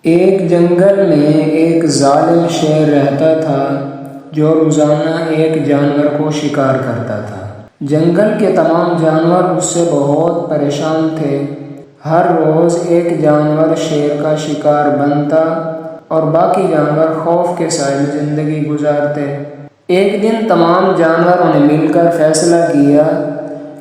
ایک جنگل میں ایک ظالم شیر رہتا تھا جو روزانہ ایک جانور کو شکار کرتا تھا۔ جنگل کے تمام جانور اس سے بہت پریشان تھے۔ ہر روز ایک جانور شیر کا شکار بنتا اور باقی جانور خوف کے سائے میں زندگی گزارتے۔ ایک دن تمام جانوروں نے مل کر فیصلہ کیا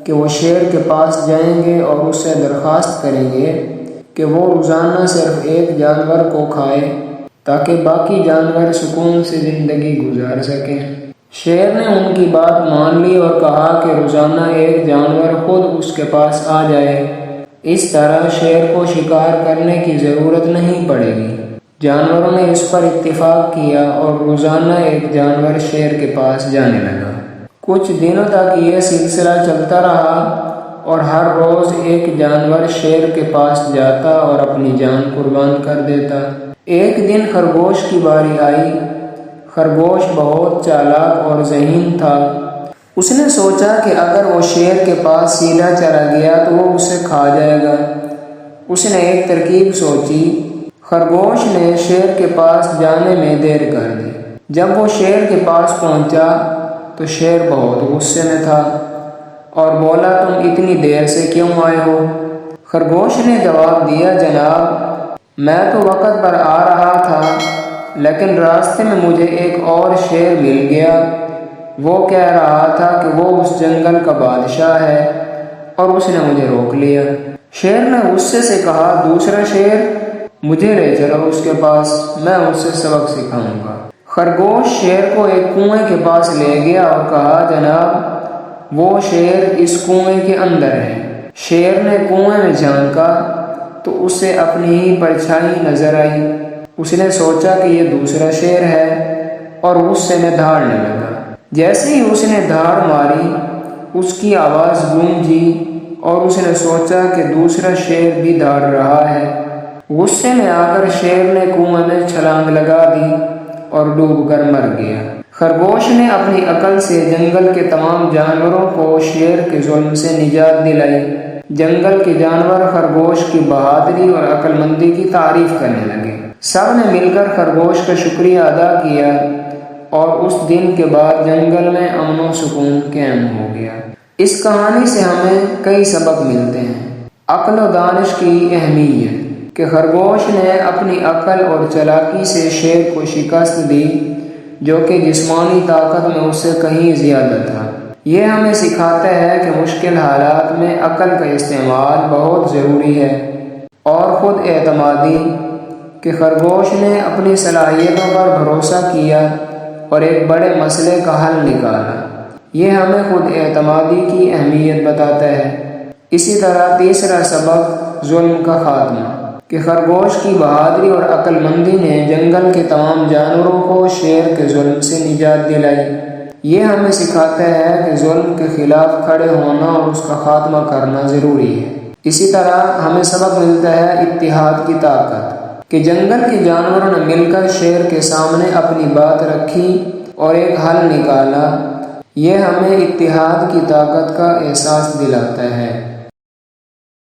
کہ وہ شیر کے پاس جائیں گے اور اس سے درخواست کریں گے کہ وہ روزانہ صرف ایک جانور کو کھائے تاکہ باقی جانور سکون سے زندگی گزار سکیں۔ شیر نے ان کی بات مان لی اور کہا کہ روزانہ ایک جانور خود اس کے پاس آ جائے۔ اس طرح شیر کو شکار کرنے کی ضرورت نہیں پڑے گی۔ جانوروں نے اس پر اتفاق کیا اور روزانہ ایک جانور شیر کے پاس جانے لگا۔ کچھ دنوں تک یہ سلسلہ چلتا رہا اور ہر روز ایک جانور شیر کے پاس جاتا اور اپنی جان قربان کر دیتا۔ ایک دن خرگوش کی باری آئی۔ خرگوش بہت چالاک اور ذہین تھا۔ اس نے سوچا کہ اگر وہ شیر کے پاس سیدھا چلا گیا تو وہ اسے کھا جائے گا۔ اس نے ایک ترکیب سوچی۔ خرگوش نے شیر کے پاس جانے میں دیر کر دی۔ جب وہ شیر کے پاس پہنچا تو شیر بہت غصے میں تھا اور بولا، تم اتنی دیر سے کیوں آئے ہو؟ خرگوش نے جواب دیا، جناب میں تو وقت پر آ رہا تھا لیکن راستے میں مجھے ایک اور شیر مل گیا۔ وہ کہہ رہا تھا کہ وہ اس جنگل کا بادشاہ ہے اور اس نے مجھے روک لیا۔ شیر نے غصے سے کہا، دوسرا شیر مجھے لے چلو اس کے پاس، میں اس سے سبق سکھاؤں گا۔ خرگوش شیر کو ایک کنویں کے پاس لے گیا اور کہا، جناب وہ شیر اس کنویں کے اندر ہے۔ شیر نے کنویں میں جھانکا تو اسے اپنی ہی پرچھائی نظر آئی۔ اس نے سوچا کہ یہ دوسرا شیر ہے اور غصے میں دھاڑنے لگا۔ جیسے ہی اس نے دھاڑ ماری اس کی آواز گونجی اور اس نے سوچا کہ دوسرا شیر بھی دھاڑ رہا ہے۔ غصے میں آ کر شیر نے کنویں میں چھلانگ لگا دی اور ڈوب کر مر گیا۔ خرگوش نے اپنی عقل سے جنگل کے تمام جانوروں کو شیر کے ظلم سے نجات دلائی۔ جنگل کے جانور خرگوش کی بہادری اور عقل مندی کی تعریف کرنے لگے۔ سب نے مل کر خرگوش کا شکریہ ادا کیا اور اس دن کے بعد جنگل میں امن و سکون قائم ہو گیا۔ اس کہانی سے ہمیں کئی سبق ملتے ہیں۔ عقل و دانش کی اہمیت کہ خرگوش نے اپنی عقل اور چالاکی سے شیر کو شکست دی جو کہ جسمانی طاقت میں اس سے کہیں زیادہ تھا۔ یہ ہمیں سکھاتا ہے کہ مشکل حالات میں عقل کا استعمال بہت ضروری ہے اور خود اعتمادی کہ خرگوش نے اپنی صلاحیتوں پر بھروسہ کیا اور ایک بڑے مسئلے کا حل نکالا۔ یہ ہمیں خود اعتمادی کی اہمیت بتاتا ہے۔ اسی طرح تیسرا سبق ظلم کا خاتمہ کہ خرگوش کی بہادری اور عقل مندی نے جنگل کے تمام جانوروں کو شیر کے ظلم سے نجات دلائی۔ یہ ہمیں سکھاتا ہے کہ ظلم کے خلاف کھڑے ہونا اور اس کا خاتمہ کرنا ضروری ہے۔ اسی طرح ہمیں سبق ملتا ہے اتحاد کی طاقت کہ جنگل کے جانوروں نے مل کر شیر کے سامنے اپنی بات رکھی اور ایک حل نکالا۔ یہ ہمیں اتحاد کی طاقت کا احساس دلاتا ہے۔